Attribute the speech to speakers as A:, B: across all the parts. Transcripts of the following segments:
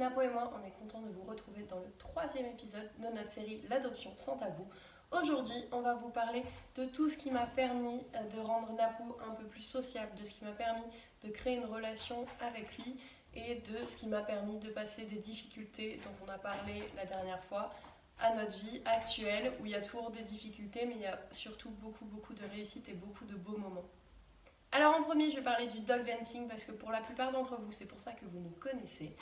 A: Napo et moi, on est content de vous retrouver dans le troisième épisode de notre série L'adoption sans tabou. Aujourd'hui, on va vous parler de tout ce qui m'a permis de rendre Napo un peu plus sociable, de ce qui m'a permis de créer une relation avec lui et de ce qui m'a permis de passer des difficultés dont on a parlé la dernière fois à notre vie actuelle où il y a toujours des difficultés mais il y a surtout beaucoup de réussite et beaucoup de beaux moments. Alors en premier, je vais parler du dog dancing parce que pour la plupart d'entre vous, c'est pour ça que vous nous connaissez.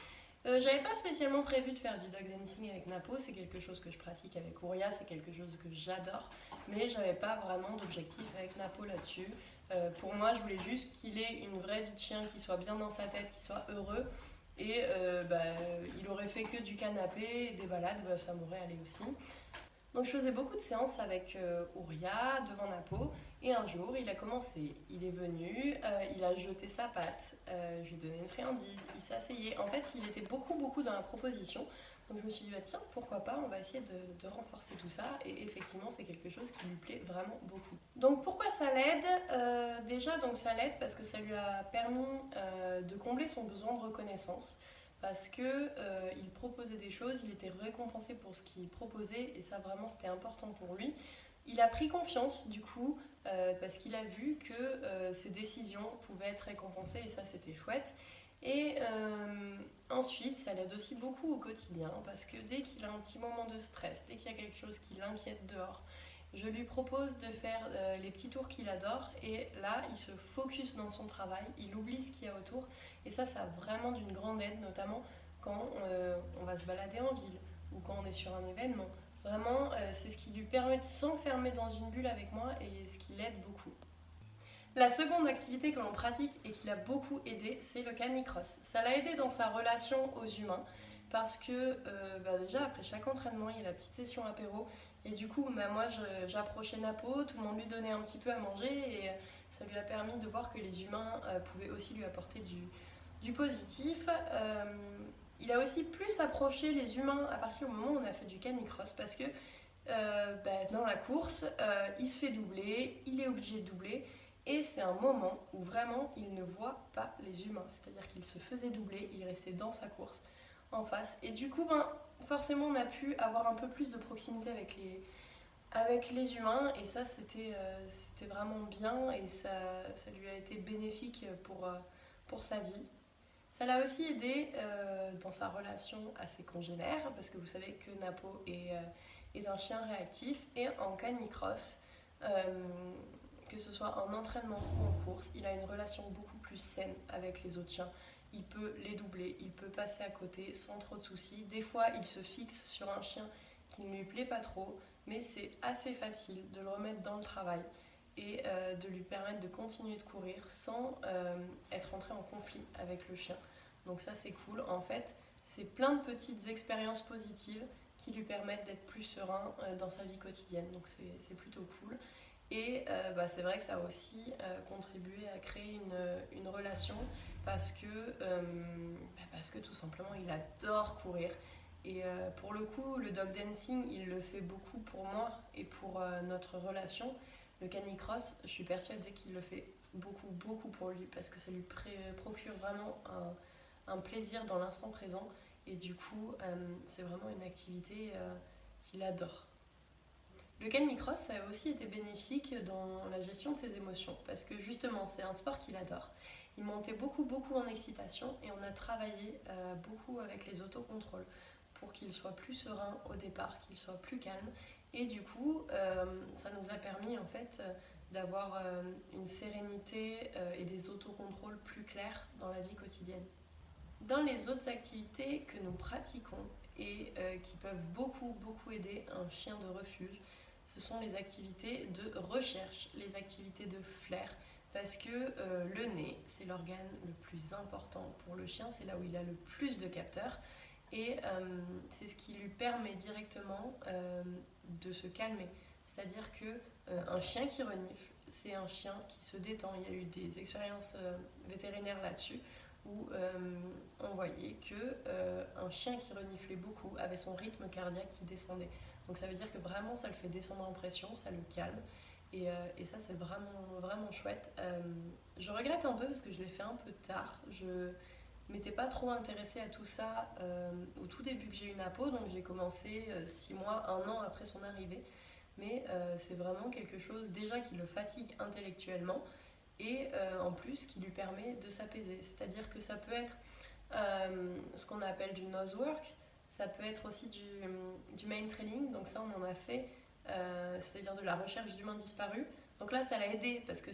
A: J'avais pas spécialement prévu de faire du dog dancing avec Napo, c'est quelque chose que je pratique avec Ouria, c'est quelque chose que j'adore, mais j'avais pas vraiment d'objectif avec Napo là-dessus. Pour moi, je voulais juste qu'il ait une vraie vie de chien, qu'il soit bien dans sa tête, qu'il soit heureux, et il aurait fait que du canapé, des balades, ça m'aurait allé aussi. Donc je faisais beaucoup de séances avec Ouria devant Napo et un jour il a commencé, il est venu, il a jeté sa patte, je lui ai donné une friandise, il s'asseyait. En fait il était beaucoup dans la proposition. Donc je me suis dit bah, tiens pourquoi pas, on va essayer de renforcer tout ça et effectivement c'est quelque chose qui lui plaît vraiment beaucoup. Donc pourquoi ça l'aide Déjà donc ça l'aide parce que ça lui a permis de combler son besoin de reconnaissance parce que il proposait des choses, il était récompensé pour ce qu'il proposait et ça vraiment c'était important pour lui. Il a pris confiance du coup parce qu'il a vu que ses décisions pouvaient être récompensées et ça c'était chouette. Et ensuite ça l'aide aussi beaucoup au quotidien parce que dès qu'il a un petit moment de stress, dès qu'il y a quelque chose qui l'inquiète dehors, je lui propose de faire les petits tours qu'il adore et là il se focus dans son travail, il oublie ce qu'il y a autour et ça a vraiment d'une grande aide notamment quand on va se balader en ville ou quand on est sur un événement. Vraiment c'est ce qui lui permet de s'enfermer dans une bulle avec moi et ce qui l'aide beaucoup. La seconde activité que l'on pratique et qui l'a beaucoup aidé, c'est le canicross. Ça l'a aidé dans sa relation aux humains parce que déjà après chaque entraînement, il y a la petite session apéro et du coup moi j'approchais Napo, tout le monde lui donnait un petit peu à manger et ça lui a permis de voir que les humains pouvaient aussi lui apporter du positif. Il a aussi plus approché les humains à partir du moment où on a fait du canicross parce que dans la course, il se fait doubler, il est obligé de doubler et c'est un moment où vraiment il ne voit pas les humains, c'est-à-dire qu'il se faisait doubler, il restait dans sa course en face et du coup forcément on a pu avoir un peu plus de proximité avec les humains et ça c'était vraiment bien et ça lui a été bénéfique pour sa vie. Ça l'a aussi aidé dans sa relation à ses congénères parce que vous savez que Napo est un chien réactif et en canicross, que ce soit en entraînement ou en course, il a une relation beaucoup plus saine avec les autres chiens. Il peut les doubler, il peut passer à côté sans trop de soucis. Des fois, il se fixe sur un chien qui ne lui plaît pas trop, mais c'est assez facile de le remettre dans le travail et de lui permettre de continuer de courir sans être entré en conflit avec le chien. Donc ça c'est cool. En fait, c'est plein de petites expériences positives qui lui permettent d'être plus serein dans sa vie quotidienne. Donc c'est plutôt cool. Et c'est vrai que ça a aussi contribué à créer une relation parce que tout simplement il adore courir. Et pour le coup, le dog dancing, il le fait beaucoup pour moi et pour notre relation. Le canicross, je suis persuadée qu'il le fait beaucoup pour lui parce que ça lui procure vraiment un plaisir dans l'instant présent. Et du coup, c'est vraiment une activité qu'il adore. Le canicross, ça a aussi été bénéfique dans la gestion de ses émotions parce que justement, c'est un sport qu'il adore. Il montait beaucoup en excitation et on a travaillé beaucoup avec les autocontrôles pour qu'il soit plus serein au départ, qu'il soit plus calme. Et du coup, ça nous a permis en fait d'avoir une sérénité et des autocontrôles plus clairs dans la vie quotidienne. Dans les autres activités que nous pratiquons et qui peuvent beaucoup aider un chien de refuge, ce sont les activités de recherche, les activités de flair, parce que le nez, c'est l'organe le plus important pour le chien, c'est là où il a le plus de capteurs, et c'est ce qui lui permet directement de se calmer. C'est-à-dire qu'un chien qui renifle, c'est un chien qui se détend. Il y a eu des expériences vétérinaires là-dessus, où on voyait qu'un chien qui reniflait beaucoup avait son rythme cardiaque qui descendait. Donc ça veut dire que vraiment ça le fait descendre en pression, ça le calme. Et ça c'est vraiment chouette. Je regrette un peu parce que je l'ai fait un peu tard. m'étais pas trop intéressée à tout ça au tout début que j'ai eu Napo, donc j'ai commencé 6 mois, 1 an après son arrivée. Mais c'est vraiment quelque chose déjà qui le fatigue intellectuellement et en plus qui lui permet de s'apaiser. C'est-à-dire que ça peut être ce qu'on appelle du nosework, ça peut être aussi du main trailing, donc ça on en a fait, c'est-à-dire de la recherche d'humains disparus. Donc là ça l'a aidé parce que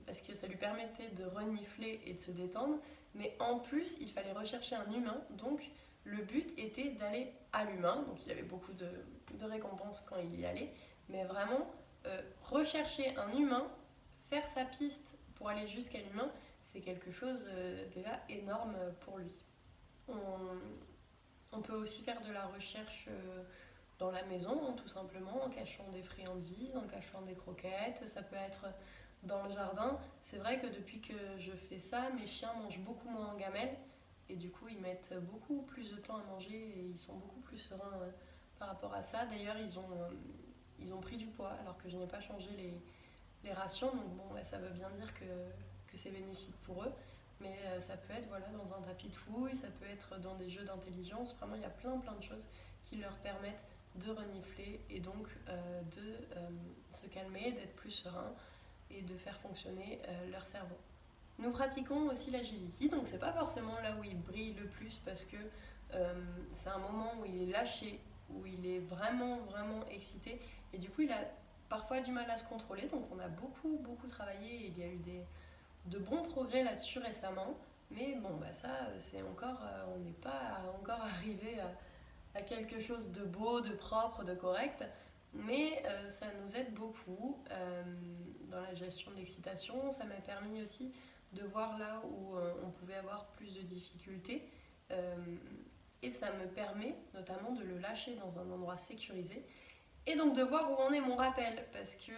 A: parce que ça lui permettait de renifler et de se détendre, mais en plus il fallait rechercher un humain, donc le but était d'aller à l'humain, donc il avait beaucoup de récompenses quand il y allait, mais vraiment rechercher un humain, faire sa piste pour aller jusqu'à l'humain, c'est quelque chose déjà énorme pour lui. On peut aussi faire de la recherche dans la maison, hein, tout simplement, en cachant des friandises, en cachant des croquettes. Ça peut être dans le jardin. C'est vrai que depuis que je fais ça, mes chiens mangent beaucoup moins en gamelle. Et du coup, ils mettent beaucoup plus de temps à manger et ils sont beaucoup plus sereins par rapport à ça. D'ailleurs, ils ont pris du poids alors que je n'ai pas changé les rations. Donc bon, bah, ça veut bien dire que c'est bénéfique pour eux. Mais ça peut être voilà, dans un tapis de fouille, ça peut être dans des jeux d'intelligence. Vraiment, il y a plein de choses qui leur permettent de renifler et donc se calmer, d'être plus serein et de faire fonctionner leur cerveau. Nous pratiquons aussi l'agility, donc c'est pas forcément là où il brille le plus parce que c'est un moment où il est lâché, où il est vraiment excité et du coup il a parfois du mal à se contrôler, donc on a beaucoup travaillé et il y a eu de bons progrès là-dessus récemment, mais bon bah ça c'est encore, on n'est pas encore arrivé à quelque chose de beau, de propre, de correct, mais ça nous aide beaucoup dans la gestion de l'excitation. Ça m'a permis aussi de voir là où on pouvait avoir plus de difficultés et ça me permet notamment de le lâcher dans un endroit sécurisé et donc de voir où en est mon rappel parce que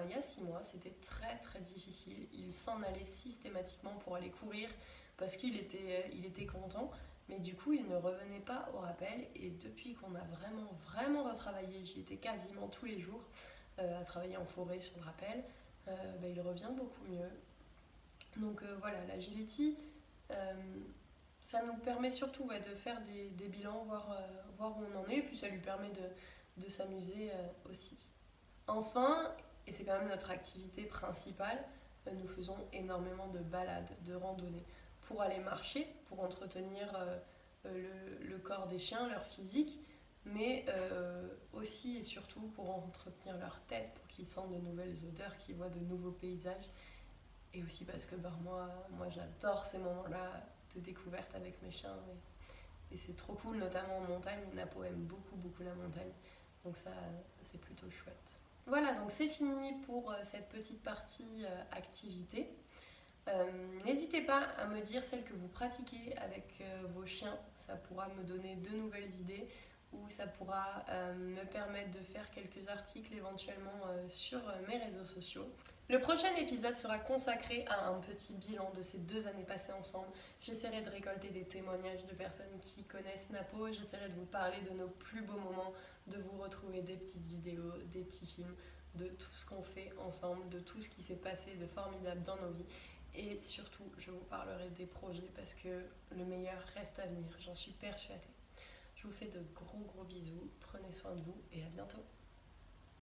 A: il y a 6 mois c'était très difficile. Il s'en allait systématiquement pour aller courir parce qu'il était content, mais du coup il ne revenait pas au rappel et depuis qu'on a vraiment retravaillé, j'y étais quasiment tous les jours à travailler en forêt sur le rappel, il revient beaucoup mieux. Donc voilà, l'agility, ça nous permet surtout de faire des bilans, voir où on en est, et puis ça lui permet de s'amuser aussi. Enfin, et c'est quand même notre activité principale, nous faisons énormément de balades, de randonnées, pour aller marcher, pour entretenir le corps des chiens, leur physique, mais aussi et surtout pour entretenir leur tête, pour qu'ils sentent de nouvelles odeurs, qu'ils voient de nouveaux paysages. Et aussi parce que moi j'adore ces moments-là de découverte avec mes chiens. Et c'est trop cool, notamment en montagne. Napo aime beaucoup la montagne. Donc ça, c'est plutôt chouette. Voilà, donc c'est fini pour cette petite partie activité. N'hésitez pas à me dire celle que vous pratiquez avec vos chiens. Ça pourra me donner de nouvelles idées ou ça pourra me permettre de faire quelques articles éventuellement sur mes réseaux sociaux. Le prochain épisode sera consacré à un petit bilan de ces 2 années passées ensemble. J'essaierai de récolter des témoignages de personnes qui connaissent Napo, j'essaierai de vous parler de nos plus beaux moments, de vous retrouver des petites vidéos, des petits films, de tout ce qu'on fait ensemble, de tout ce qui s'est passé de formidable dans nos vies. Et surtout, je vous parlerai des projets parce que le meilleur reste à venir, j'en suis persuadée. Je vous fais de gros bisous, prenez soin de vous et à bientôt.